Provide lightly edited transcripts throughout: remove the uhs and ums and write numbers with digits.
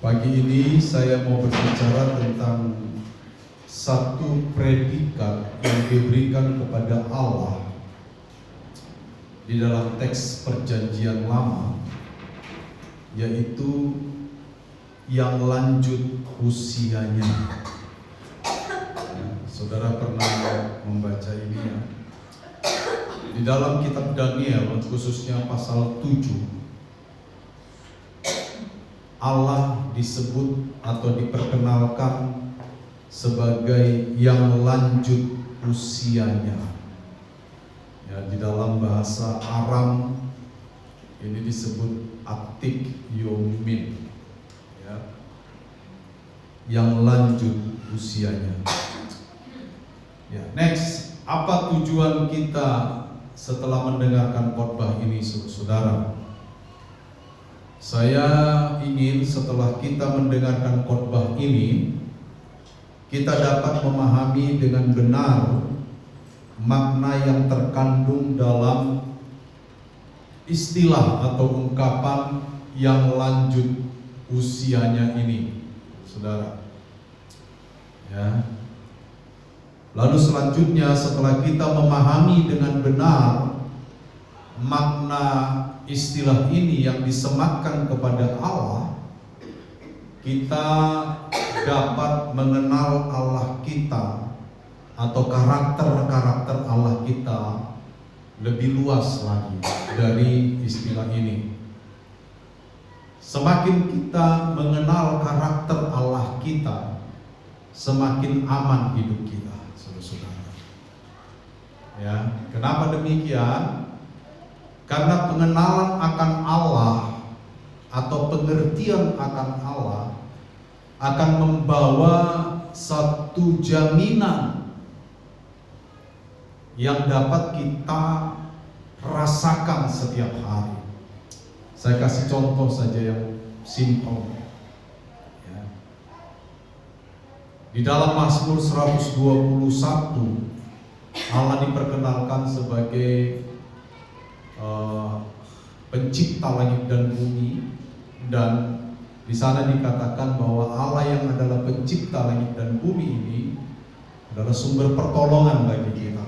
Pagi ini saya mau berbicara tentang satu predikat yang diberikan kepada Allah di dalam teks Perjanjian Lama, yaitu yang lanjut usianya. Saudara pernah membaca ini ya? Di dalam kitab Daniel, khususnya pasal 7, Allah disebut atau diperkenalkan sebagai yang lanjut usianya. Ya, di dalam bahasa Aram ini disebut atik yomin, ya, yang lanjut usianya. Ya, next, apa tujuan kita setelah mendengarkan khotbah ini, saudara? Saya ingin setelah kita mendengarkan khotbah ini, kita dapat memahami dengan benar makna yang terkandung dalam istilah atau ungkapan yang lanjut usianya ini, saudara. Ya. Lalu selanjutnya, setelah kita memahami dengan benar makna istilah ini yang disematkan kepada Allah, kita dapat mengenal Allah kita atau karakter-karakter Allah kita lebih luas lagi dari istilah ini. Semakin kita mengenal karakter Allah kita, semakin aman hidup kita, saudara-saudara. Ya, kenapa demikian? Karena pengenalan akan Allah atau pengertian akan Allah akan membawa satu jaminan yang dapat kita rasakan setiap hari. Saya kasih contoh saja yang simpel. Ya. Di dalam Mazmur 121, Allah diperkenalkan sebagai pencipta langit dan bumi, dan di sana dikatakan bahwa Allah yang adalah pencipta langit dan bumi ini adalah sumber pertolongan bagi kita.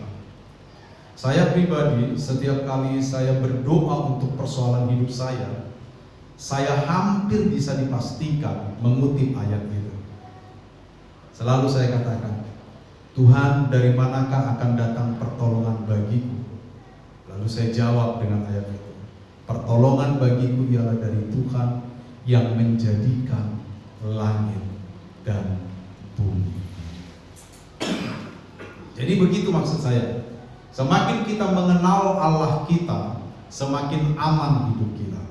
Saya pribadi, setiap kali saya berdoa untuk persoalan hidup saya hampir bisa dipastikan mengutip ayat itu. Selalu saya katakan, Tuhan, dari manakah akan datang pertolongan bagiku? Lalu saya jawab dengan ayat itu, pertolongan bagiku ialah dari Tuhan yang menjadikan langit dan bumi. Jadi begitu maksud saya. Semakin kita mengenal Allah kita, semakin aman hidup kita.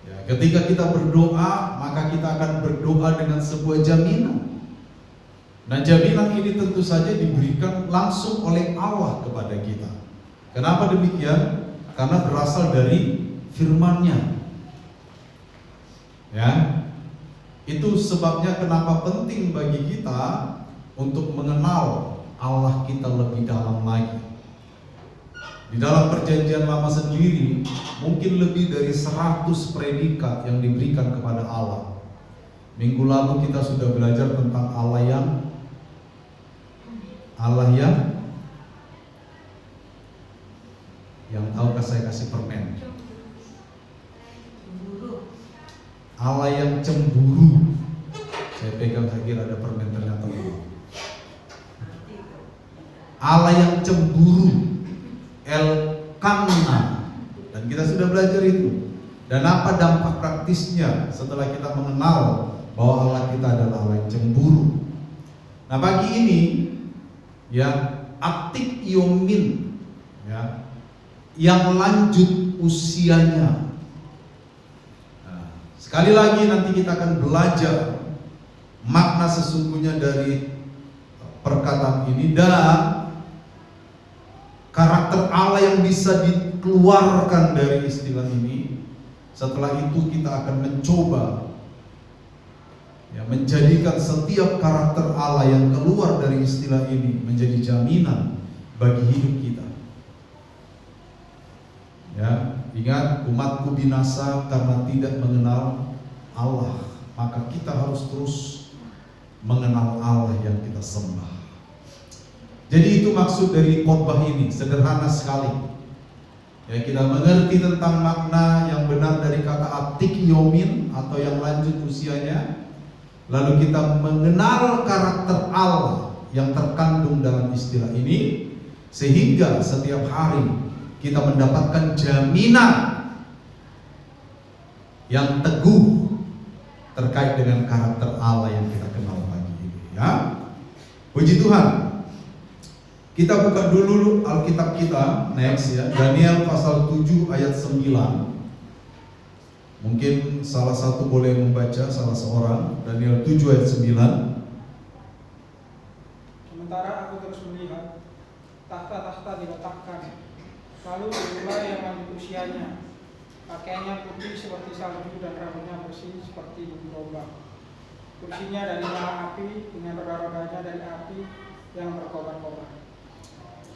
Ya, ketika kita berdoa, maka kita akan berdoa dengan sebuah jaminan. Dan jaminan ini tentu saja diberikan langsung oleh Allah kepada kita. Kenapa demikian? Karena berasal dari firman-Nya. Ya. Itu sebabnya kenapa penting bagi kita untuk mengenal Allah kita lebih dalam lagi. Di dalam Perjanjian Lama sendiri mungkin lebih dari 100 predikat yang diberikan kepada Allah. Minggu lalu kita sudah belajar tentang Allah yang tahukah saya kasih permen? Allah yang cemburu. Saya pegang, saya kira ada permen, ternyata belum. Allah yang cemburu, Elkanah, dan kita sudah belajar itu. Dan apa dampak praktisnya setelah kita mengenal bahwa Allah kita adalah Allah yang cemburu? Nah, pagi ini ya, atik yomin, ya, yang lanjut usianya. Nah, sekali lagi nanti kita akan belajar makna sesungguhnya dari perkataan ini dan karakter Allah yang bisa dikeluarkan dari istilah ini. Setelah itu kita akan mencoba ya, menjadikan setiap karakter Allah yang keluar dari istilah ini menjadi jaminan bagi hidup kita. Ya, ingat, umatku binasa karena tidak mengenal Allah. maka kita harus terus mengenal Allah yang kita sembah. Jadi itu maksud dari khotbah ini, sederhana sekali. Ya, kita mengerti tentang makna yang benar dari kata atik yomin atau yang lanjut usianya. Lalu kita mengenal karakter Allah yang terkandung dalam istilah ini, sehingga setiap hari kita mendapatkan jaminan yang teguh terkait dengan karakter Allah yang kita kenal pagi ini, ya. Puji Tuhan. Kita buka dulu Alkitab kita, next ya, Daniel pasal 7 ayat 9. Mungkin salah satu boleh membaca, salah seorang. Daniel 7 ayat 9. Sementara aku terus melihat, tahta-tahta diletakkan, lalu berubah yang lanjut usianya. Pakaiannya putih seperti salju dan rambutnya bersih seperti bumi domba. Kursinya dari nyala api dengan roda-rodanya dari api yang berkobar-kobar.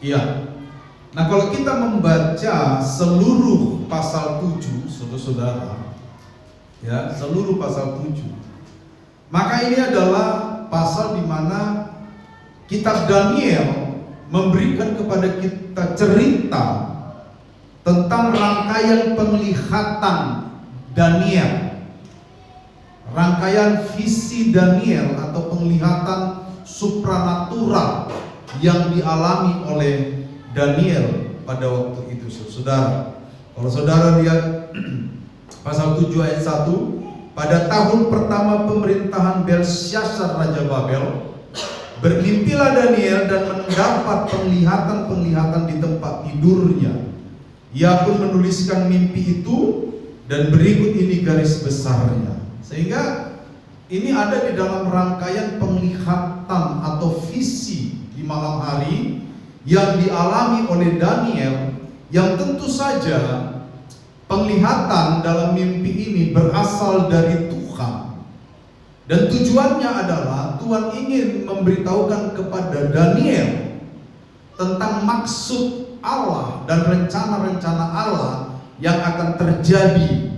Iya. Nah, kalau kita membaca seluruh pasal 7, saudara-saudara, ya, seluruh pasal 7, maka ini adalah pasal di mana kitab Daniel memberikan kepada kita cerita tentang rangkaian penglihatan Daniel, rangkaian visi Daniel atau penglihatan supranatural yang dialami oleh Daniel pada waktu itu, saudara. Kalau saudara lihat pasal 7 ayat 1, pada tahun pertama pemerintahan Belsyazar Raja Babel, bermimpilah Daniel dan mendapat penglihatan-penglihatan di tempat tidurnya. Ia pun menuliskan mimpi itu, dan berikut ini garis besarnya. Sehingga ini ada di dalam rangkaian penglihatan atau visi di malam hari yang dialami oleh Daniel, yang tentu saja penglihatan dalam mimpi ini berasal dari Tuhan. Dan tujuannya adalah Tuhan ingin memberitahukan kepada Daniel tentang maksud Allah dan rencana-rencana Allah yang akan terjadi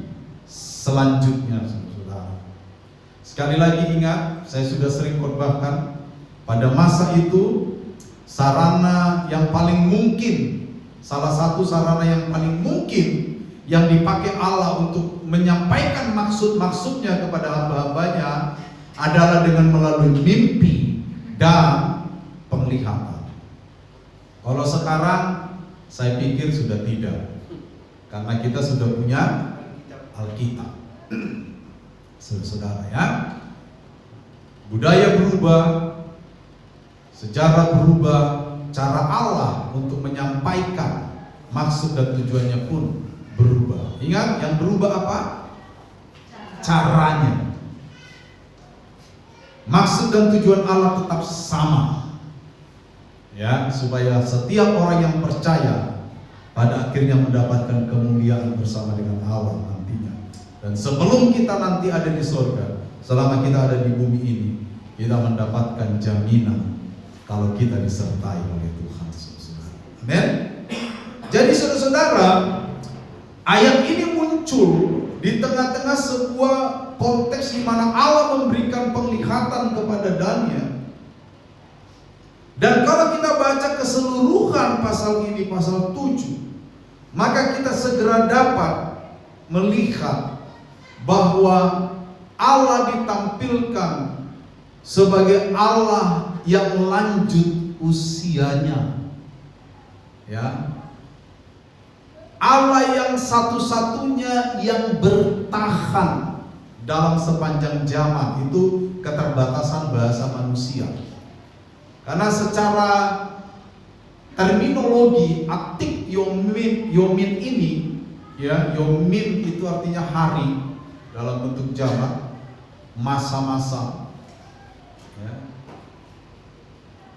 selanjutnya, saudara. Sekali lagi ingat, saya sudah sering khotbahkan, pada masa itu sarana yang paling mungkin, salah satu sarana yang paling mungkin yang dipakai Allah untuk menyampaikan maksud-maksudnya kepada hamba-hambanya adalah dengan melalui mimpi dan penglihatan. Kalau sekarang saya pikir sudah tidak, karena kita sudah punya Alkitab. Saudara ya, budaya berubah, sejarah berubah, cara Allah untuk menyampaikan maksud dan tujuannya pun berubah. Ingat, yang berubah apa? Caranya. Maksud dan tujuan Allah tetap sama, ya, supaya setiap orang yang percaya pada akhirnya mendapatkan kemuliaan bersama dengan Allah nantinya. Dan sebelum kita nanti ada di surga, selama kita ada di bumi ini, kita mendapatkan jaminan kalau kita disertai oleh Tuhan, saudara. Amin. Jadi saudara-saudara, ayat ini muncul di tengah-tengah sebuah konteks di mana Allah memberikan penglihatan kepada Daniel. Dan kalau kita baca keseluruhan pasal ini, pasal 7, maka kita segera dapat melihat bahwa Allah ditampilkan sebagai Allah yang lanjut usianya, ya, Allah yang satu-satunya yang bertahan dalam sepanjang zaman. Itu keterbatasan bahasa manusia, karena secara terminologi atik yomin ini, ya, yomin itu artinya hari dalam bentuk jamak, masa-masa.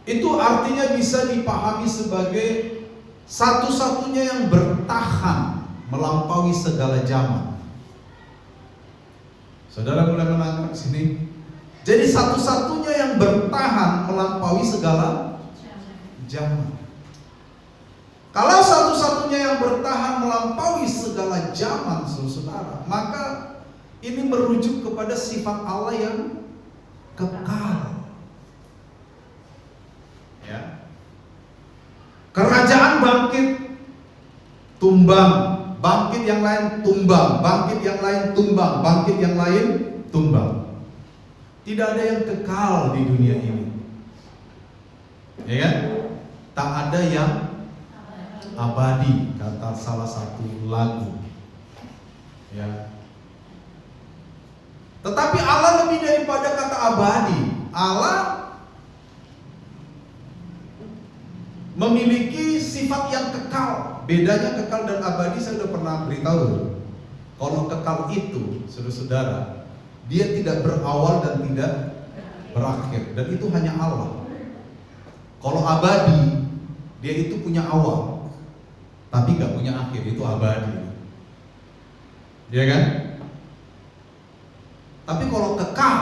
Itu artinya bisa dipahami sebagai satu-satunya yang bertahan melampaui segala zaman. Saudara mulai menangkap sini. Jadi satu-satunya yang bertahan melampaui segala zaman. Kalau satu-satunya yang bertahan melampaui segala zaman, saudara, maka Ini merujuk kepada sifat Allah yang kekal. Ya. Kerajaan bangkit, tumbang, bangkit yang lain tumbang, bangkit yang lain tumbang, bangkit yang lain tumbang. Tidak ada yang kekal di dunia ini. Ya kan? Tak ada yang abadi, kata salah satu lagu. Ya. Tetapi Allah lebih daripada kata abadi. Allah memiliki sifat yang kekal. Bedanya kekal dan abadi saya sudah pernah beritahu. Kalau kekal itu, saudara-saudara, dia tidak berawal dan tidak berakhir, dan itu hanya Allah. Kalau abadi, dia itu punya awal, tapi gak punya akhir, itu abadi. Ya kan? Tapi kalau kekal,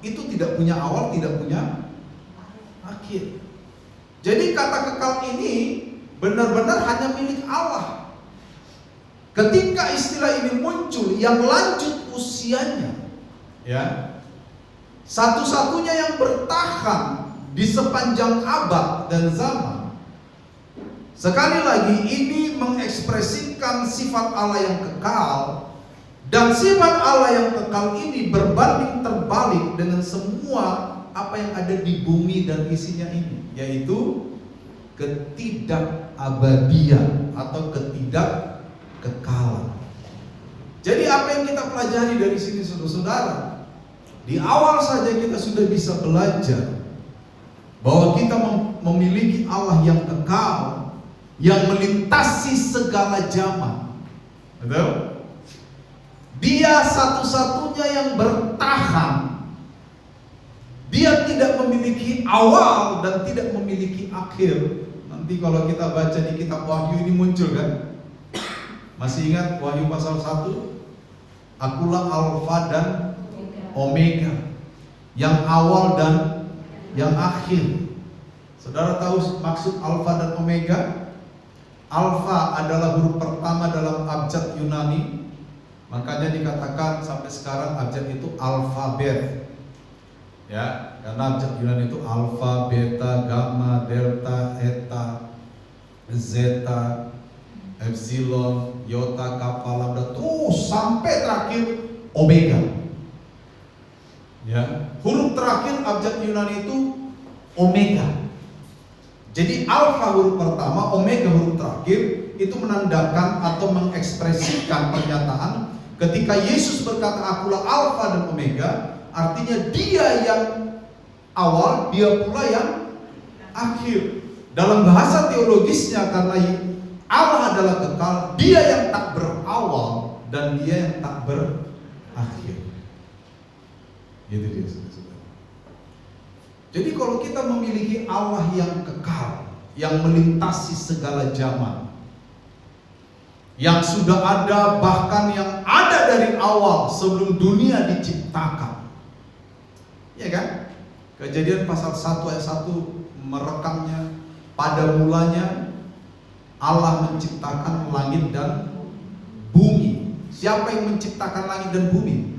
itu tidak punya awal, tidak punya akhir. Jadi kata kekal ini benar-benar hanya milik Allah. Ketika istilah ini muncul, yang lanjut usianya, ya, satu-satunya yang bertahan di sepanjang abad dan zaman. Sekali lagi, ini mengekspresikan sifat Allah yang kekal. Dan sifat Allah yang kekal ini berbanding terbalik dengan semua apa yang ada di bumi dan isinya ini, yaitu ketidakabadian atau ketidakkekalan. Jadi apa yang kita pelajari dari sini, saudara-saudara? Di awal saja kita sudah bisa belajar bahwa kita memiliki Allah yang kekal, yang melintasi segala zaman. Betul? Dia satu-satunya yang bertahan. Dia tidak memiliki awal dan tidak memiliki akhir. Nanti kalau kita baca di kitab Wahyu ini muncul kan? Masih ingat Wahyu pasal 1? Akulah Alfa dan Omega, yang awal dan yang akhir. Saudara tahu maksud Alfa dan Omega? Alfa adalah huruf pertama dalam abjad Yunani. Makanya dikatakan sampai sekarang abjad itu alfabet. Ya, karena abjad Yunani itu alfa, beta, gamma, delta, eta, zeta, epsilon, iota, kappa, lambda, terus sampai terakhir omega. Ya, huruf terakhir abjad Yunani itu omega. Jadi alfa huruf pertama, omega huruf terakhir, itu menandakan atau mengekspresikan pernyataan ketika Yesus berkata akulah alfa dan omega, artinya dia yang awal, dia pula yang akhir. Dalam bahasa teologisnya, karena Allah adalah kekal, dia yang tak berawal dan dia yang tak berakhir. Gitu dia, saudara-saudara. Jadi kalau kita memiliki Allah yang kekal, yang melintasi segala zaman, yang sudah ada, bahkan yang ada dari awal sebelum dunia diciptakan, ya kan? Kejadian pasal 1 ayat 1 merekamnya, pada mulanya Allah menciptakan langit dan bumi. Siapa yang menciptakan langit dan bumi?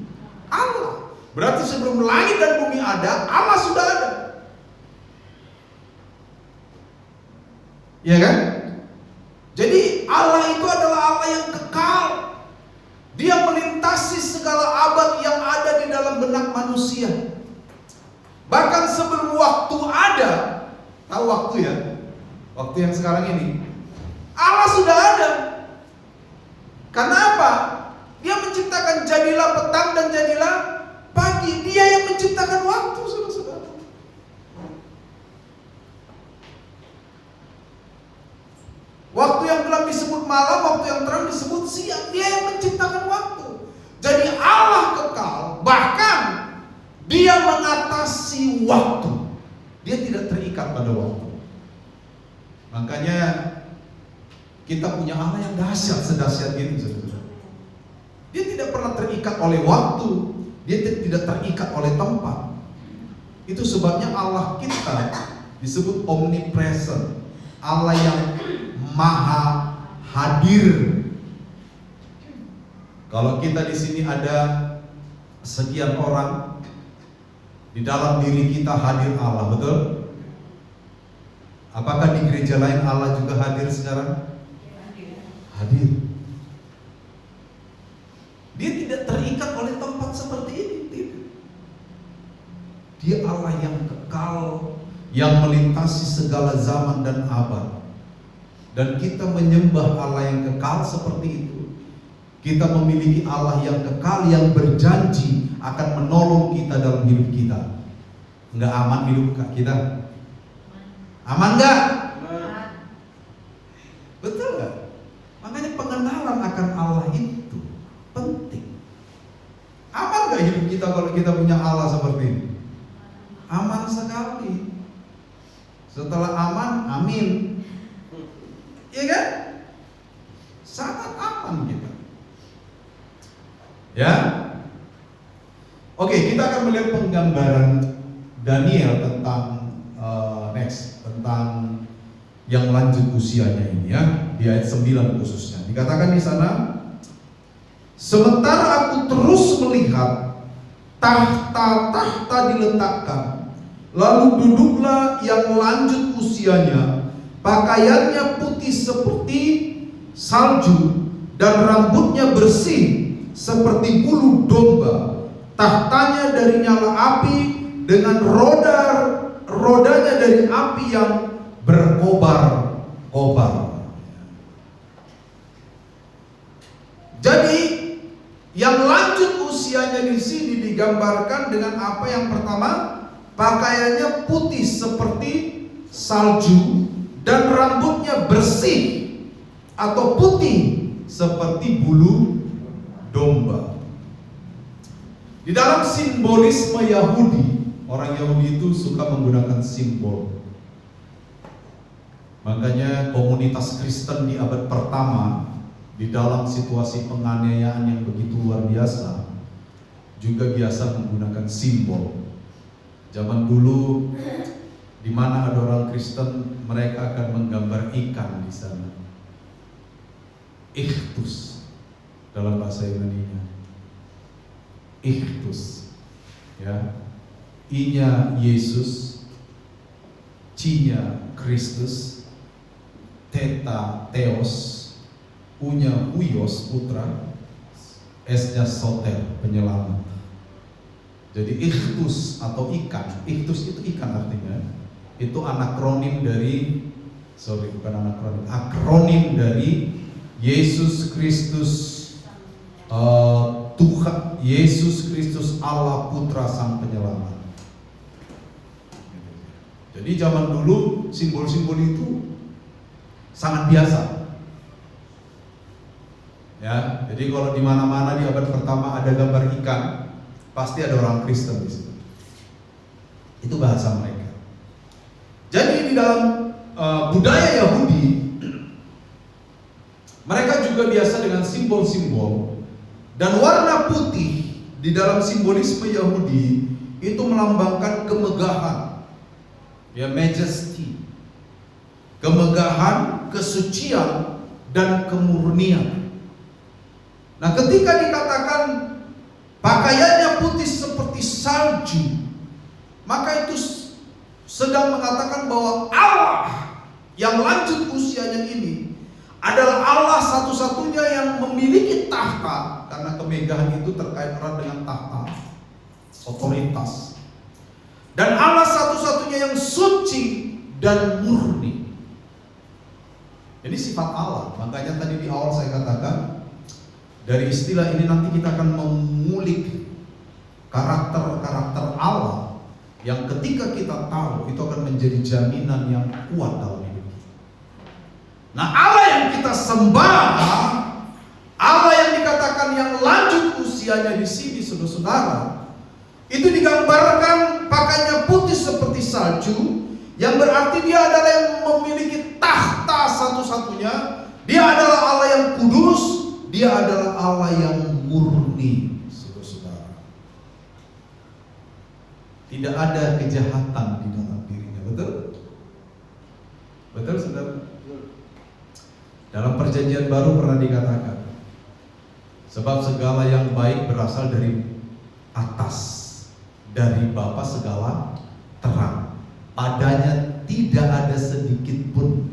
Allah. Berarti sebelum langit dan bumi ada, Allah sudah ada. Ya kan? Jadi Allah itu adalah Allah yang kekal. Dia melintasi segala abad yang ada di dalam benak manusia. Bahkan sebelum waktu ada, tahu waktu ya? Waktu yang sekarang ini, Allah sudah ada. Karena apa? Dia menciptakan jadilah petang dan jadilah pagi. Dia yang menciptakan waktu, saudara-saudara. Waktu yang gelap disebut malam, waktu yang terang disebut siang. Dia yang menciptakan waktu. Jadi Allah kekal, bahkan dia mengatasi waktu. Dia tidak terikat pada waktu. Makanya kita punya Allah yang dahsyat, sedahsyat itu, saudara. Dia tidak pernah terikat oleh waktu. Dia tidak terikat oleh tempat. Itu sebabnya Allah kita disebut omnipresent, Allah yang maha hadir. Kalau kita di sini ada sekian orang, di dalam diri kita hadir Allah, betul? Apakah di gereja lain Allah juga hadir sekarang? Hadir. Dia tidak terikat oleh tempat seperti ini, tidak. Dia Allah yang kekal, yang melintasi segala zaman dan abad. Dan kita menyembah Allah yang kekal seperti itu. Kita memiliki Allah yang kekal, yang berjanji akan menolong kita dalam hidup kita. Enggak aman hidup kita? Aman enggak? Betul enggak? Makanya pengenalan akan Allah itu penting. Aman enggak hidup kita kalau kita punya Allah seperti ini? Aman sekali. Setelah aman, amin. Iya kan? Sangat aman kita. Ya. Oke, kita akan melihat penggambaran Daniel tentang tentang yang lanjut usianya ini ya, di ayat 9 khususnya. Dikatakan di sana, sementara aku terus melihat tahta-tahta diletakkan, lalu duduklah yang lanjut usianya, pakaiannya putih seperti salju dan rambutnya bersih seperti bulu domba. Tahtanya dari nyala api dengan rodanya dari api yang berkobar-kobar. Jadi yang lanjut usianya di sini digambarkan dengan apa? Yang pertama, pakaiannya putih seperti salju dan rambutnya bersih atau putih seperti bulu domba. Di dalam simbolisme Yahudi, orang Yahudi itu suka menggunakan simbol. Makanya komunitas Kristen di abad pertama, di dalam situasi penganiayaan yang begitu luar biasa, juga biasa menggunakan simbol. Zaman dulu, di mana ada orang Kristen, mereka akan menggambar ikan di sana. Ichthus dalam bahasa Yunani-nya. Ichthus, ya. I-nya Yesus, C-nya Kristus, Theta Theos, U-nya Huios putra, S-nya Soter penyelamat. Jadi Ichthus atau ikan, Ichthus itu ikan artinya. Itu anakronim dari, akronim dari Yesus Kristus, Tuhan Yesus Kristus Allah Putra Sang Penyelamat. Jadi zaman dulu simbol-simbol itu sangat biasa. Ya, jadi kalau di mana-mana di abad pertama ada gambar ikan, pasti ada orang Kristen di situ. Itu bahasa mereka. Jadi di dalam budaya Yahudi, mereka juga biasa dengan simbol-simbol. Dan warna putih di dalam simbolisme Yahudi itu melambangkan kemegahan, ya, majesty, kemegahan, kesucian, dan kemurnian. Nah, ketika dikatakan pakaiannya putih seperti salju, maka itu sedang mengatakan bahwa Allah yang lanjut usianya ini adalah Allah satu-satunya yang memiliki tahta. Karena kemegahan itu terkait erat dengan tahta, otoritas. Dan Allah satu-satunya yang suci dan murni. Jadi sifat Allah. Makanya tadi di awal saya katakan, dari istilah ini nanti kita akan mengulik karakter-karakter Allah yang ketika kita tahu itu akan menjadi jaminan yang kuat dalam hidup kita. Nah, Allah yang kita sembah, Allah yang dikatakan yang lanjut usianya di sini, saudara-saudara, itu digambarkan pakaiannya putih seperti salju, yang berarti dia adalah yang memiliki tahta satu-satunya. Dia adalah Allah yang kudus, dia adalah Allah yang murni, saudara-saudara. Tidak ada kejahatan di dalam dirinya, betul? Betul, saudara? Dalam perjanjian baru pernah dikatakan, sebab segala yang baik berasal dari atas dari Bapa segala terang. Padanya tidak ada sedikit pun,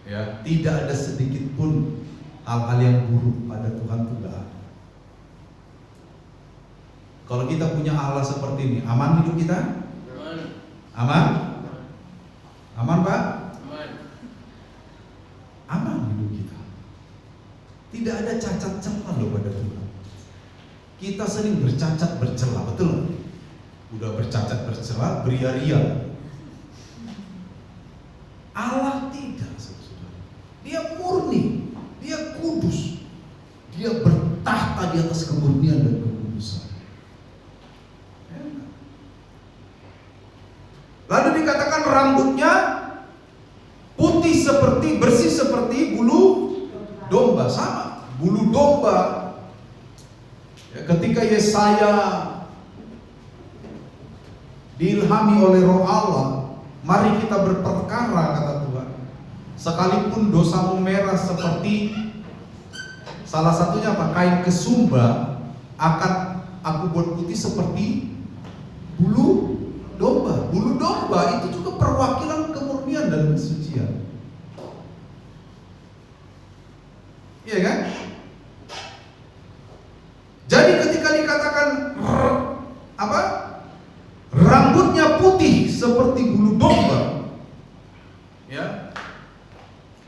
ya, tidak ada sedikit pun hal-hal yang buruk pada Tuhan itu tidak ada. Kalau kita punya Allah seperti ini, aman hidup kita? Aman? Aman Pak? Aman hidup kita. Tidak ada cacat celah loh pada Tuhan. Kita sering bercacat bercela, betul? Udah bercacat bercela, beria-ria. Allah tidak, saudara. Dia murni, dia kudus, dia bertahta di atas kemurnian dan kekudusan. Lalu dikatakan rambutnya putih seperti, bersih seperti bulu domba. Sama, bulu domba. Ya, ketika Yesaya diilhami oleh Roh Allah, mari kita berperkara, kata Tuhan. Sekalipun dosamu merah seperti, salah satunya apa? Kain kesumba, akan aku buat putih seperti bulu domba. Bulu domba itu juga perwakilan kemurnian dan kesucian. Iya kan? Jadi ketika dikatakan apa? Rambutnya putih seperti bulu domba, ya,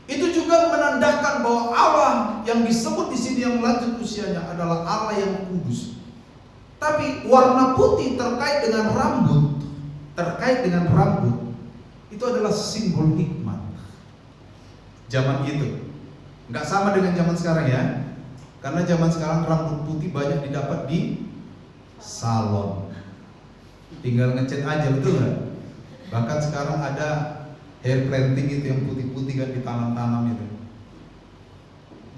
itu juga menandakan bahwa Allah yang disebut di sini yang lanjut usianya adalah Allah yang kudus. Tapi warna putih terkait dengan rambut, itu adalah simbol hikmat. Zaman itu nggak sama dengan zaman sekarang ya, karena zaman sekarang rambut putih banyak didapat di salon. Tinggal ngecat aja, betul nggak? Bahkan sekarang ada hair planting itu yang putih-putih kan ditanam-tanam itu.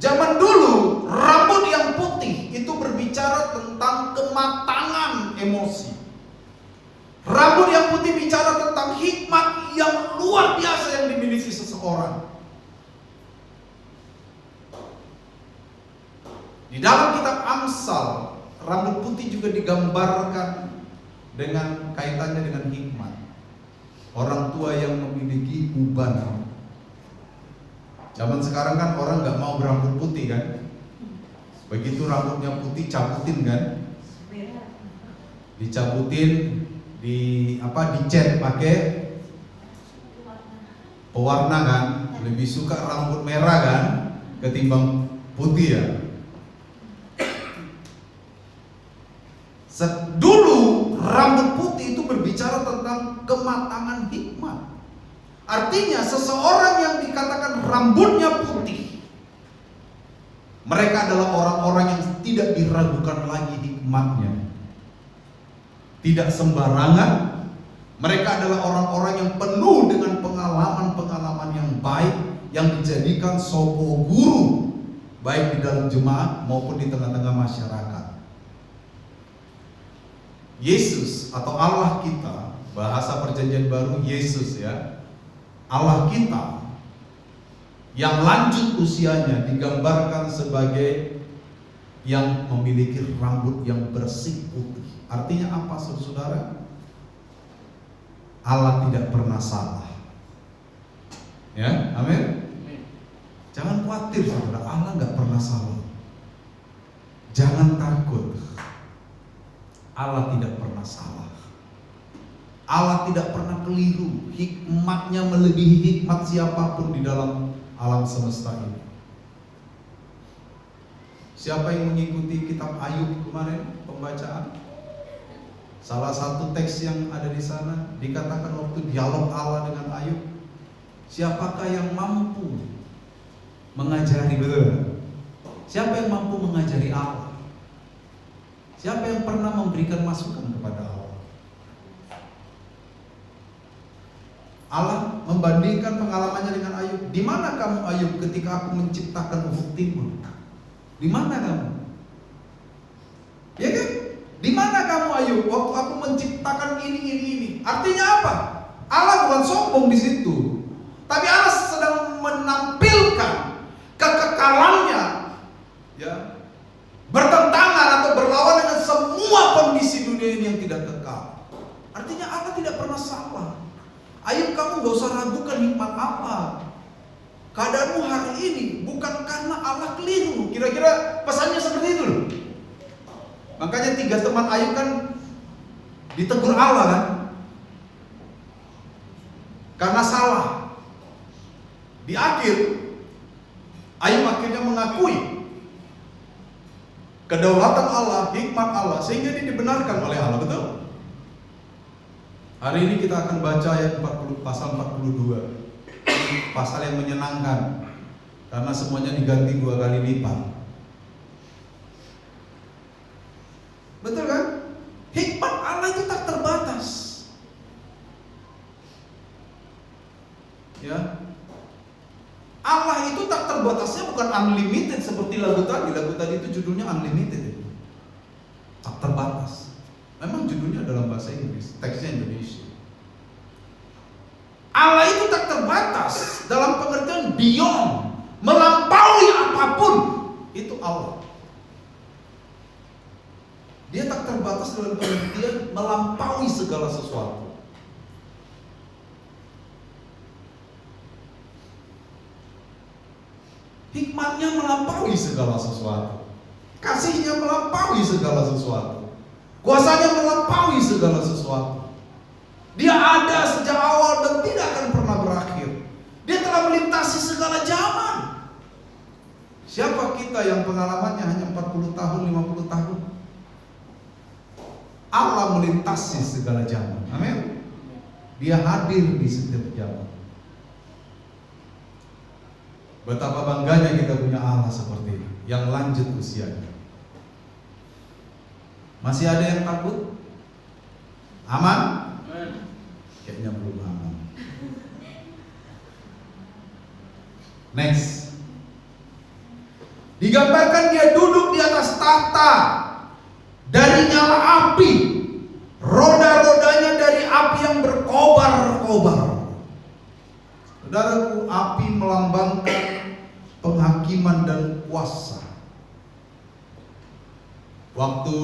Zaman dulu rambut yang putih itu berbicara tentang kematangan emosi. Rambut yang putih bicara tentang hikmat yang luar biasa yang dimiliki seseorang. Di dalam kitab Amsal, rambut putih juga digambarkan dengan kaitannya dengan hikmat. Orang tua yang memiliki uban. Zaman sekarang kan orang nggak mau berambut putih kan. Begitu rambutnya putih cabutin kan. Dicabutin, dicat pakai pewarna kan. Lebih suka rambut merah kan ketimbang putih ya. Dulu rambut putih itu berbicara tentang kematangan hikmat. Artinya seseorang yang dikatakan rambutnya putih, mereka adalah orang-orang yang tidak diragukan lagi hikmatnya. Tidak sembarangan. Mereka adalah orang-orang yang penuh dengan pengalaman-pengalaman yang baik, yang dijadikan sopo guru, baik di dalam jemaat maupun di tengah-tengah masyarakat. Yesus atau Allah kita, bahasa perjanjian baru Yesus ya, Allah kita yang lanjut usianya digambarkan sebagai yang memiliki rambut yang bersih putih. Artinya apa saudara? Allah tidak pernah salah. Ya, amin. Jangan khawatir saudara, Allah nggak pernah salah. Jangan takut. Allah tidak pernah salah. Allah tidak pernah keliru. Hikmatnya melebihi hikmat siapapun di dalam alam semesta ini. Siapa yang mengikuti kitab Ayub kemarin pembacaan? Salah satu teks yang ada di sana dikatakan waktu dialog Allah dengan Ayub, siapakah yang mampu mengajari, betul? Siapa yang mampu mengajari Allah? Siapa yang pernah memberikan masukan kepada Allah? Allah membandingkan pengalamannya dengan Ayub. Di mana kamu Ayub ketika aku menciptakan ufuk timur? Di mana kamu? Ya kan? Di mana kamu Ayub waktu aku menciptakan ini? Artinya apa? Allah bukan sombong di situ. Tapi Allah sedang menampilkan kekekalannya, ya, bertentangan atau berlawan dengan kondisi dunia ini yang tidak kekal. Artinya Allah tidak pernah salah. Ayo kamu gak usah ragukan hikmat Allah. Keadaanmu hari ini bukan karena Allah keliru. Kira-kira pesannya seperti itu loh. Makanya 3 teman Ayub kan ditegur Allah kan, karena salah. Di akhir Ayub akhirnya mengakui kedaulatan Allah, hikmat Allah, sehingga dia dibenarkan oleh Allah. Betul? Hari ini kita akan baca ayat 40, pasal 42. Pasal yang menyenangkan karena semuanya diganti 2 kali lipat. Betul kan? Hikmat Allah itu tak terbatas. Ya. Allah itu tak terbatasnya bukan unlimited seperti lagu tadi. Lagu tadi itu judulnya unlimited. Tak terbatas. Memang judulnya dalam bahasa Inggris, teksnya Indonesia. Allah itu tak terbatas dalam pengertian beyond, melampaui apapun. Itu Allah. Dia tak terbatas dalam pengertian melampaui segala sesuatu. Hikmatnya melampaui segala sesuatu. Kasihnya melampaui segala sesuatu. Kuasanya melampaui segala sesuatu. Dia ada sejak awal dan tidak akan pernah berakhir. Dia telah melintasi segala zaman. Siapa kita yang pengalamannya hanya 40 tahun, 50 tahun? Allah melintasi segala zaman. Amin. Dia hadir di setiap zaman. Betapa bangganya kita punya Allah seperti ini, yang lanjut usianya. Masih ada yang takut? Aman? Kayaknya belum aman. Next. Digambarkan dia duduk di atas tahta, dari nyala api, roda-rodanya dari api yang berkobar-kobar. Saudaraku, api melambangkan penghakiman dan kuasa. Waktu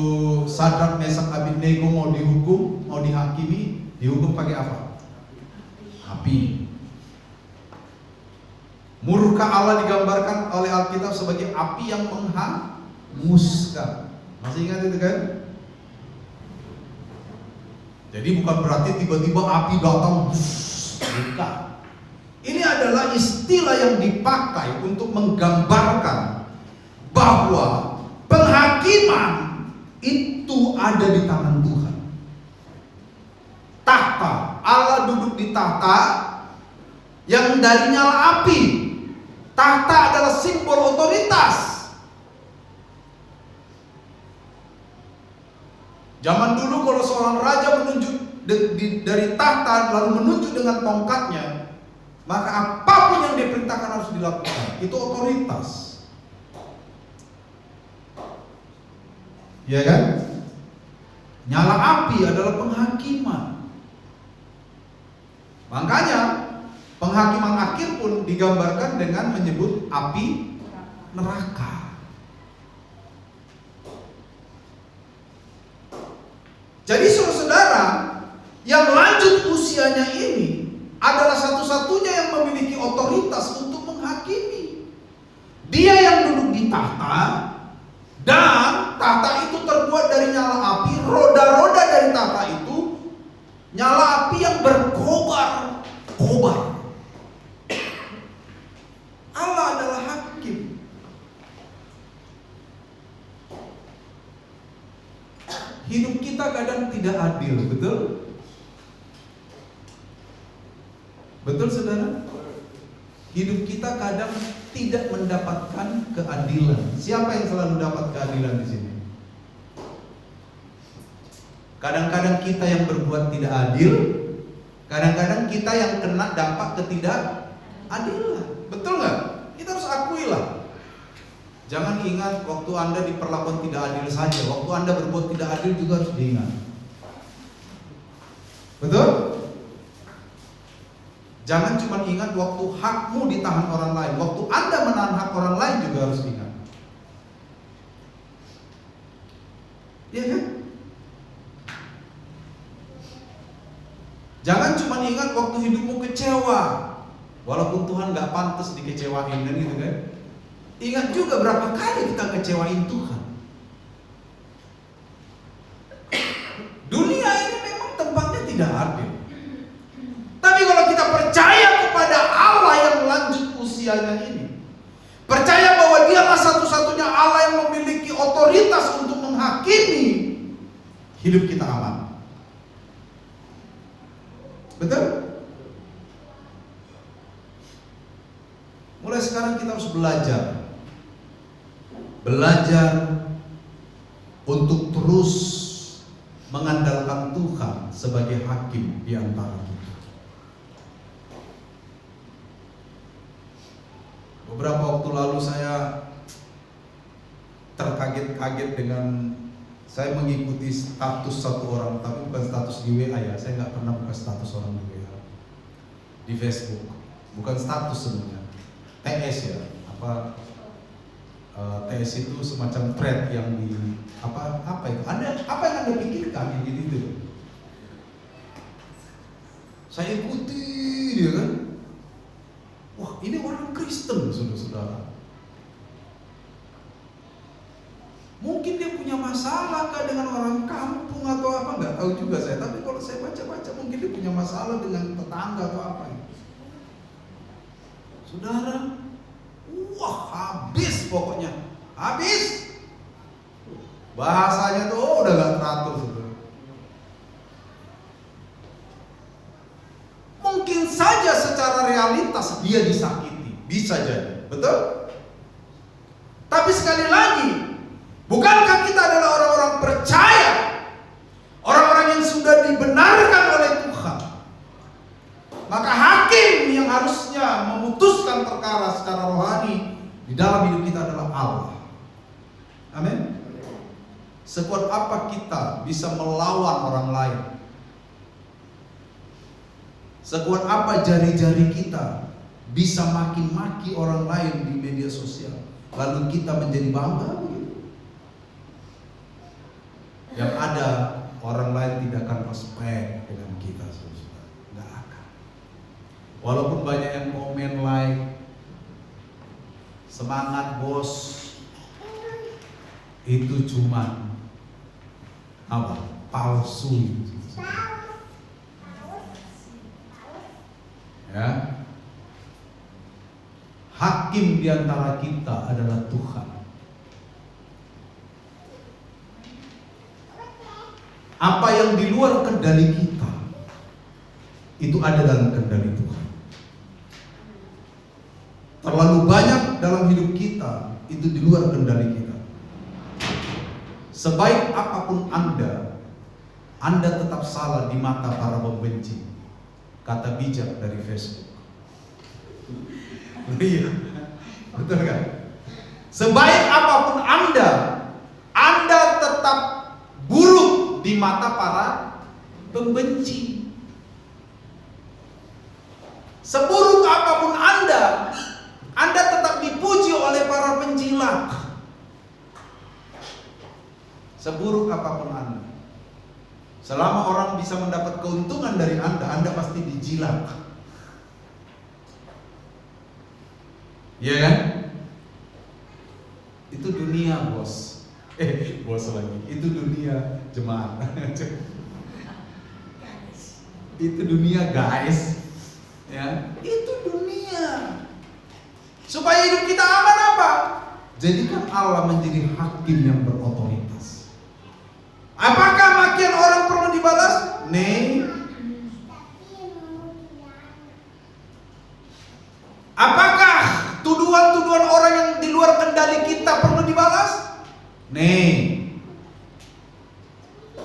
Sadrak, Mesak, Abednego mau dihukum, mau dihakimi, dihukum pakai apa? Api. Murka Allah digambarkan oleh Alkitab sebagai api yang menghanguskan. Masih ingat itu kan? Jadi bukan berarti tiba-tiba api datang, bukan. Ini adalah istilah yang dipakai untuk menggambarkan bahwa penghakiman itu ada di tangan Tuhan. Tahta, Allah duduk di tahta yang dari nyala api. Tahta adalah simbol otoritas. Zaman dulu kalau seorang raja menunjuk dari tahta lalu menunjuk dengan tongkatnya, maka apapun yang diperintahkan harus dilakukan. Itu otoritas. Ya kan? Nyala api adalah penghakiman. Makanya penghakiman akhir pun digambarkan dengan menyebut api neraka. Jadi saudara, yang lanjut usianya ini adalah satu-satunya yang memiliki otoritas untuk menghakimi. Dia yang duduk di tahta, dan tahta itu terbuat dari nyala api. Roda-roda dari tahta itu nyala api yang berkobar-kobar. Allah adalah hakim. Hidup kita kadang tidak adil, betul? Betul saudara? Hidup kita kadang tidak mendapatkan keadilan. Siapa yang selalu dapat keadilan di sini? Kadang-kadang kita yang berbuat tidak adil, kadang-kadang kita yang kena dampak ketidakadilan. Betul nggak? Kita harus akui lah. Jangan ingat waktu Anda diperlakukan tidak adil saja, waktu Anda berbuat tidak adil juga harus diingat. Betul? Jangan cuma ingat waktu hakmu ditahan orang lain, waktu Anda menahan hak orang lain juga harus ingat. Iya kan? Jangan cuma ingat waktu hidupmu kecewa, walaupun Tuhan gak pantas dikecewain kan gitu kan. Ingat juga berapa kali kita kecewain Tuhan. Dunia ini memang tempatnya tidak adil. Tapi kalau kita percaya kepada Allah yang lanjut usianya ini, percaya bahwa Dialah satu-satunya Allah yang memiliki otoritas untuk menghakimi, hidup kita aman. Betul? Mulai sekarang kita harus belajar untuk terus mengandalkan Tuhan sebagai hakim di antara kita. Beberapa waktu lalu saya terkaget-kaget dengan saya mengikuti status satu orang, tapi bukan status di WA ya. Saya nggak pernah buka status orang di WA, di Facebook. Bukan status sebenarnya, TS ya. TS itu semacam thread yang di apa itu? Apa yang Anda pikirkan gitu. Saya ikuti dia kan. Wah, ini orang Kristen, saudara-saudara. Mungkin dia punya masalah kah dengan orang kampung atau apa, nggak tahu juga saya. Tapi kalau saya baca-baca mungkin dia punya masalah dengan tetangga atau apa. Saudara, wah habis pokoknya, habis. Bahasanya tuh udah nggak teratur, saudara. Mungkin saja secara realitas dia disakiti, bisa jadi, betul? Tapi sekali lagi, bukankah kita adalah orang-orang percaya, orang-orang yang sudah dibenarkan oleh Tuhan? Maka hakim yang harusnya memutuskan perkara secara rohani di dalam hidup kita adalah Allah. Amin. Sekuat apa kita bisa melawan orang lain? Sekuat apa jari-jari kita bisa maki-maki orang lain di media sosial, lalu kita menjadi bangga begitu? Yang ada orang lain tidak akan respect dengan kita, saudara. Nggak akan. Walaupun banyak yang komen like, semangat bos, itu cuma apa? Palsu. Ya. Hakim di antara kita adalah Tuhan. Apa yang di luar kendali kita itu ada dalam kendali Tuhan. Terlalu banyak dalam hidup kita itu di luar kendali kita. Sebaik apapun Anda tetap salah di mata para pembenci. Kata bijak dari Facebook. Iya, betul kan? Sebaik apapun Anda tetap buruk di mata para pembenci. Seburuk apapun Anda tetap dipuji oleh para penjilat. Seburuk apapun Anda, selama orang bisa mendapat keuntungan dari Anda pasti dijilat. Iya kan? Itu dunia, bos. Bos lagi. Itu dunia, jemaat. Itu dunia, guys. Ya, itu dunia. Supaya hidup kita aman apa? Jadikan Allah menjadi hakim yang berotoritas. Apakah makian orang perlu dibalas? Nih. Apakah tuduhan-tuduhan orang yang di luar kendali kita perlu dibalas? Nih.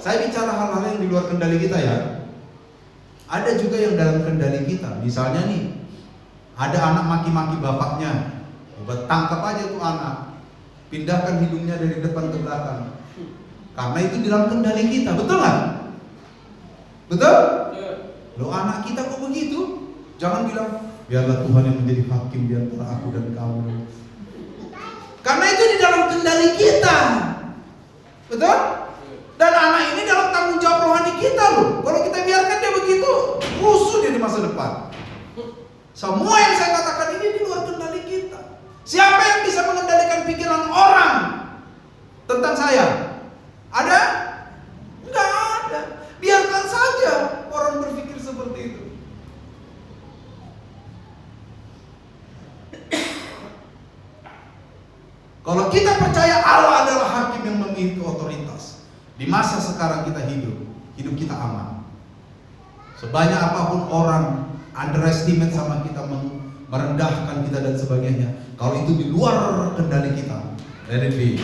Saya bicara hal-hal yang di luar kendali kita ya. Ada juga yang dalam kendali kita. Misalnya nih, ada anak maki-maki bapaknya. Tangkap aja tuh anak. Pindahkan hidungnya dari depan ke belakang. Karena itu di dalam kendali kita, betul nggak? Betul? Loh, anak kita kok begitu? Jangan bilang, biarlah Tuhan yang menjadi hakim di antara aku dan kamu. Karena itu di dalam kendali kita, betul? Dan anak ini dalam tanggung jawab rohani kita loh. Kalau kita biarkan dia begitu, di masa depan. Semua yang saya katakan ini di luar kendali kita. Siapa yang bisa mengendalikan pikiran orang tentang saya? Ada? Enggak ada. Biarkan saja orang berpikir seperti itu. Kalau kita percaya Allah adalah hakim yang memiliki otoritas, di masa sekarang kita hidup kita aman. Sebanyak apapun orang underestimate sama kita, merendahkan kita dan sebagainya, kalau itu di luar kendali kita, let it be.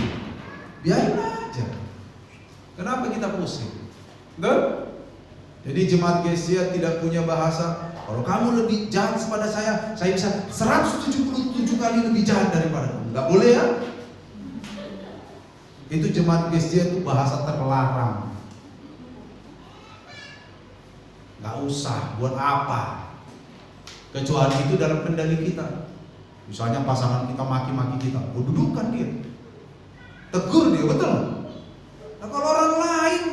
Biarin aja. Kenapa kita pusing? Betul? Jadi jemaat GCA tidak punya bahasa, kalau kamu lebih jahat kepada saya bisa 177 kali lebih jahat daripada kamu. Nggak boleh ya? Itu jemaat GCA itu bahasa terlarang. Nggak usah, buat apa? Kecuali itu dalam kendali kita. Misalnya pasangan kita maki-maki kita, dudukan dia, tegur dia, betul? Nah kalau orang lain,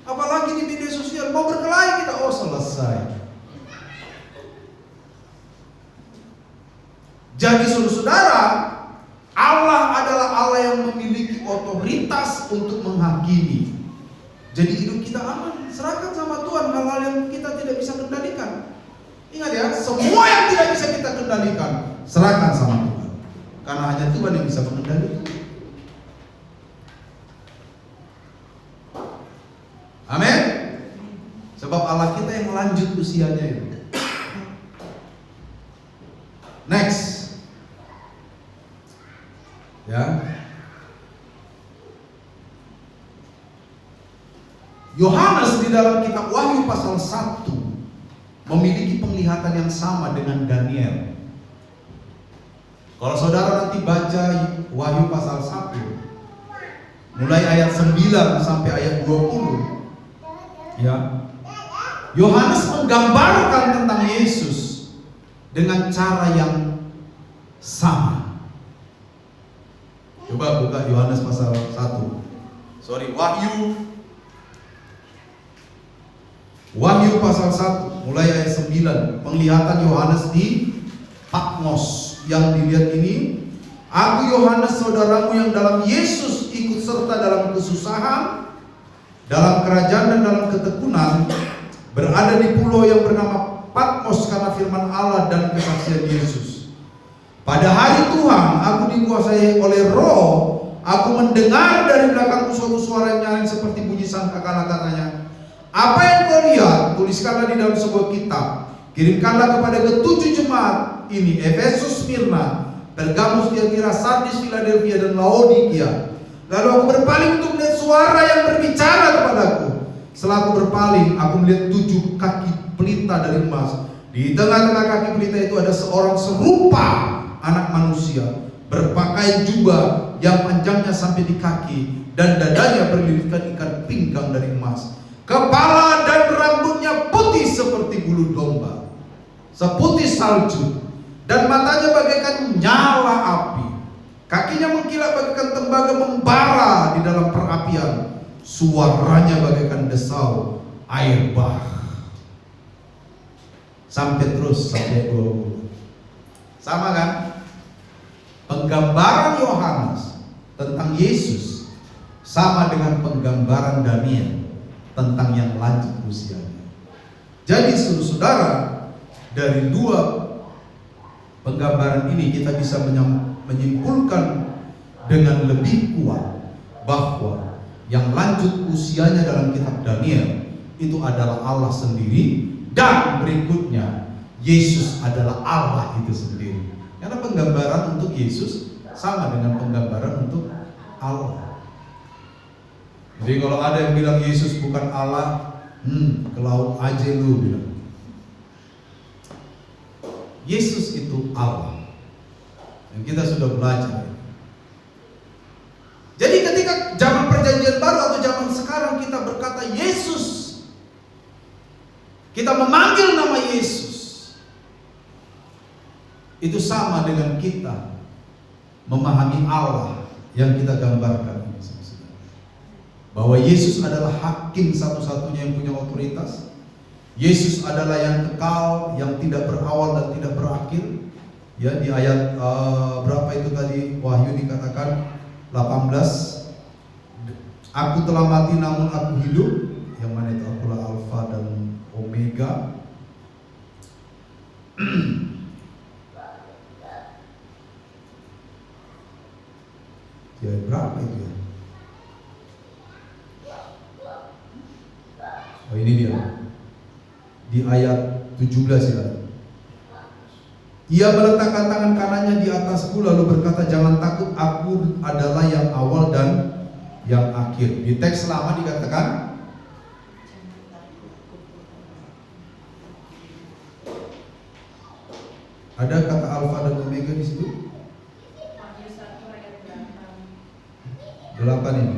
apalagi di media sosial, mau berkelahi kita, oh selesai. Jadi saudara, Allah adalah Allah yang memiliki otoritas untuk menghakimi. Jadi hidup kita aman, serahkan sama Tuhan hal-hal yang kita tidak bisa kendalikan. Ingat ya, semua yang tidak bisa kita kendalikan, serahkan sama Tuhan. Karena hanya Tuhan yang bisa mengendalikan. Amin. Sebab Allah kita yang lanjut usianya itu. Next. Ya. Yohanes di dalam kitab Wahyu pasal 1 memiliki penglihatan yang sama dengan Daniel. Kalau saudara nanti baca Wahyu pasal 1 mulai ayat 9 sampai ayat 20, ya, Yohanes menggambarkan tentang Yesus dengan cara yang sama. Coba buka Yohanes pasal 1. Wahyu pasal 1 mulai ayat 9. Penglihatan Yohanes di Patmos. Yang dilihat ini, aku Yohanes saudaramu yang dalam Yesus ikut serta dalam kesusahan, dalam kerajaan dan dalam ketekunan, berada di pulau yang bernama Patmos karena firman Allah dan kesaksian Yesus. Pada hari Tuhan aku dikuasai oleh Roh. Aku mendengar dari belakangku suatu suara yang nyaring seperti bunyi sangkakala, katanya, apa yang kau lihat, tuliskanlah di dalam sebuah kitab, kirimkanlah kepada ketujuh jemaat ini, Efesus, Smyrna, Pergamus, Tiatira, Sardis, Philadelphia, dan Laodikia. Lalu aku berpaling untuk melihat suara yang berbicara kepadaku. Setelah aku berpaling, aku melihat 7 kaki pelita dari emas. Di tengah-tengah kaki pelita itu ada seorang serupa anak manusia, berpakaian jubah yang panjangnya sampai di kaki, dan dadanya berlilitkan ikat pinggang dari emas. Kepala dan rambutnya putih seperti bulu domba, seputih salju, dan matanya bagaikan nyala api. Kakinya mengkilat bagaikan tembaga membara di dalam perapian. Suaranya bagaikan desau air bah. Sampai 20. Sama kan? Penggambaran Yohanes tentang Yesus sama dengan penggambaran Daniel tentang yang lanjut usianya. Jadi saudara, dari 2 penggambaran ini kita bisa menyimpulkan dengan lebih kuat bahwa yang lanjut usianya dalam kitab Daniel itu adalah Allah sendiri, dan berikutnya Yesus adalah Allah itu sendiri. Karena penggambaran untuk Yesus sama dengan penggambaran untuk Allah. Jadi kalau ada yang bilang Yesus bukan Allah, ke laut aja lu bilang. Yesus itu Allah. Dan kita sudah belajar. Jadi ketika zaman perjanjian baru atau zaman sekarang kita berkata Yesus, kita memanggil nama Yesus, itu sama dengan kita memahami Allah yang kita gambarkan. Bahwa Yesus adalah hakim satu-satunya yang punya otoritas. Yesus adalah yang kekal, yang tidak berawal dan tidak berakhir. Ya, di ayat berapa itu tadi Wahyu dikatakan 18, aku telah mati namun aku hidup. Yang mana itu? Akulah Alfa dan Omega. Ya, berapa itu ya? Oh, ini dia. Di ayat 17 ya. Ia meletakkan tangan kanannya di atasku lalu berkata, jangan takut, aku adalah yang awal dan yang akhir. Di teks lama dikatakan ada kata Alfa dan Omega di situ. 8 ini.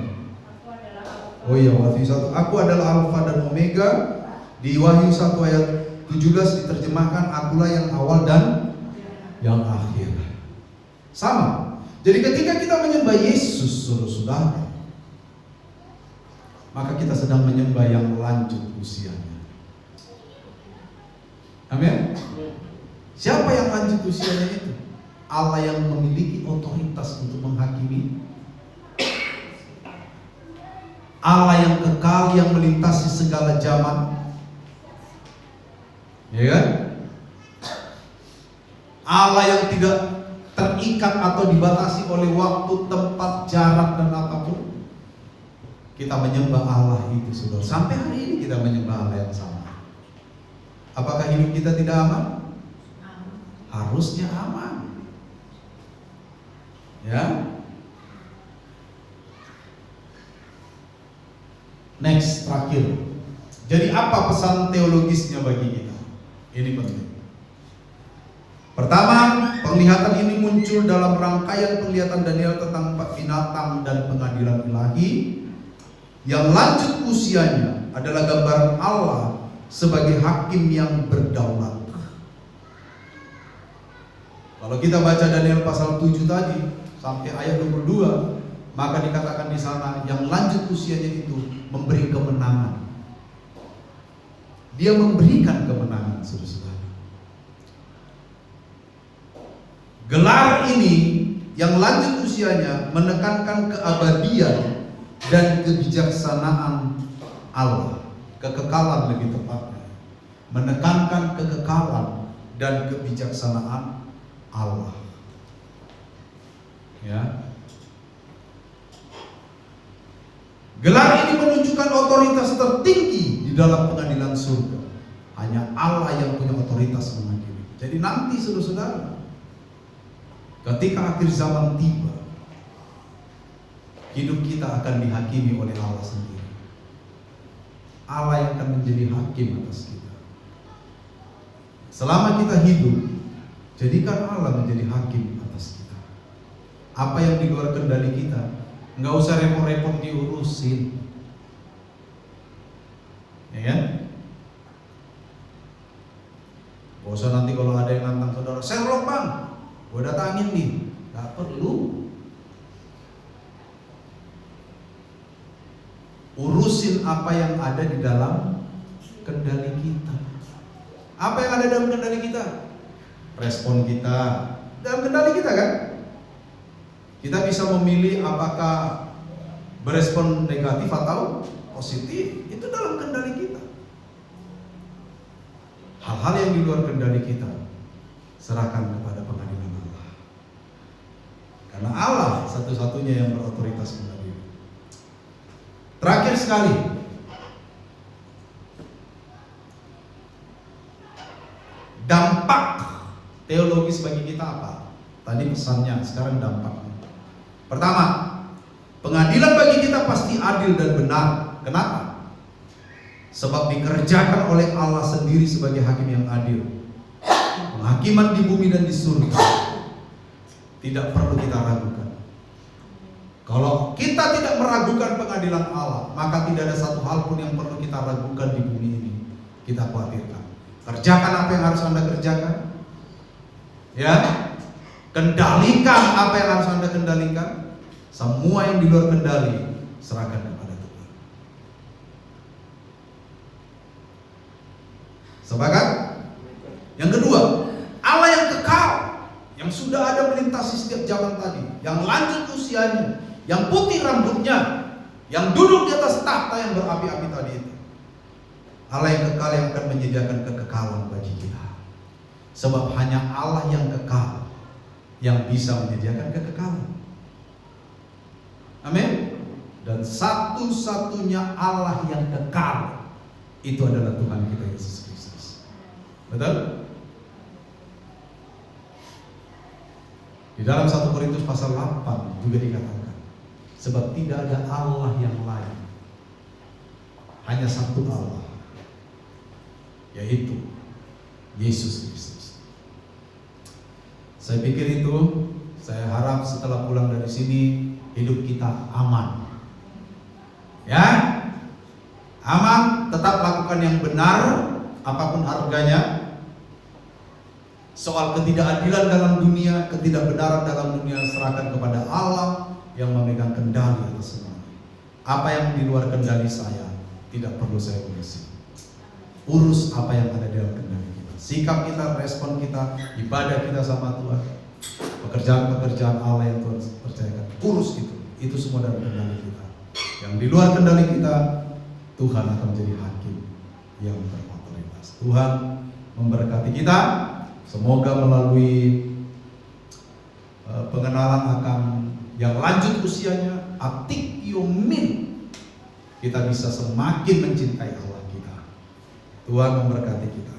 Oh iya, Wahyu 1. Aku adalah Alfa dan Omega. Di Wahyu 1 ayat 17 diterjemahkan, akulah yang awal dan yang akhir. Sama. Jadi ketika kita menyembah Yesus, saudara-saudara, maka kita sedang menyembah yang lanjut usianya. Amin. Siapa yang lanjut usianya itu? Allah yang memiliki otoritas untuk menghakimi, Allah yang kekal, yang melintasi segala zaman, ya kan? Allah yang tidak terikat atau dibatasi oleh waktu, tempat, jarak dan apapun. Kita menyembah Allah itu, saudara. Sampai hari ini kita menyembah Allah yang sama. Apakah hidup kita tidak aman? Harusnya aman. Ya. Next, terakhir. Jadi apa pesan teologisnya bagi kita? Ini penting. Pertama, penglihatan ini muncul dalam rangkaian penglihatan Daniel tentang binatang dan pengadilan ilahi. Yang lanjut usianya adalah gambaran Allah sebagai hakim yang berdaulat. Kalau kita baca Daniel pasal 7 tadi sampai ayat 22, maka dikatakan di sana yang lanjut usianya itu memberi kemenangan. Dia memberikan kemenangan, saudara-saudara. Gelar ini yang lanjut usianya menekankan keabadian dan kebijaksanaan Allah, kekekalan lebih tepatnya, menekankan kekekalan dan kebijaksanaan Allah. Ya. Gelar ini menunjukkan otoritas tertinggi di dalam pengadilan surga. Hanya Allah yang punya otoritas mengadili. Jadi nanti saudara-saudara, ketika akhir zaman tiba, hidup kita akan dihakimi oleh Allah sendiri. Allah yang akan menjadi hakim atas kita. Selama kita hidup, jadikan Allah menjadi hakim atas kita. Apa yang di luar kendali kita, nggak usah repot-repot diurusin, ya kan? Gak usah nanti kalau ada yang nantang saudara, Sherlock bang, gue datangin nih, nggak perlu. Urusin apa yang ada di dalam kendali kita. Apa yang ada dalam kendali kita? Respon kita dalam kendali kita kan? Kita bisa memilih apakah berespon negatif atau positif. Itu dalam kendali kita. Hal-hal yang di luar kendali kita serahkan kepada pengadilan Allah. Karena Allah satu-satunya yang berotoritas mengadili. Terakhir sekali, dampak teologis bagi kita apa? Tadi pesannya, sekarang dampaknya. Pertama, pengadilan bagi kita pasti adil dan benar. Kenapa? Sebab dikerjakan oleh Allah sendiri sebagai hakim yang adil. Penghakiman di bumi dan di surga tidak perlu kita ragukan. Kalau kita tidak meragukan pengadilan Allah, maka tidak ada satu hal pun yang perlu kita ragukan di bumi ini. Kita khawatirkan. Kerjakan apa yang harus Anda kerjakan. Ya. Kendalikan apa yang harus Anda kendalikan. Semua yang di luar kendali serahkan kepada Tuhan. Sepakat? Yang kedua, Allah yang kekal, yang sudah ada melintasi setiap zaman tadi, yang lanjut usianya, yang putih rambutnya, yang duduk di atas tahta yang berapi-api tadi itu. Allah yang kekal yang akan menyediakan kekekalan bagi kita. Sebab hanya Allah yang kekal yang bisa menyediakan kekekalan. Amin. Dan satu-satunya Allah yang kekal itu adalah Tuhan kita Yesus Kristus. Betul? Di dalam 1 Korintus pasal 8 juga dikatakan, sebab tidak ada Allah yang lain, hanya satu Allah, yaitu Yesus Kristus. Saya pikir itu, saya harap setelah pulang dari sini hidup kita aman. Ya, aman, tetap lakukan yang benar apapun harganya. Soal ketidakadilan dalam dunia, ketidakbenaran dalam dunia, serahkan kepada Allah yang memegang kendali atas semuanya. Apa yang di luar kendali saya tidak perlu saya urusi. Urus apa yang ada di dalam kendali kita. Sikap kita, respon kita, ibadah kita sama Tuhan, pekerjaan-pekerjaan Allah yang Tuhan percayakan, urus itu. Itu semua dalam kendali kita. Yang di luar kendali kita, Tuhan akan menjadi hakim yang berotoritas. Tuhan memberkati kita. Semoga melalui pengenalan akan yang lanjut usianya, atikyomin, kita bisa semakin mencintai Allah kita. Tuhan memberkati kita.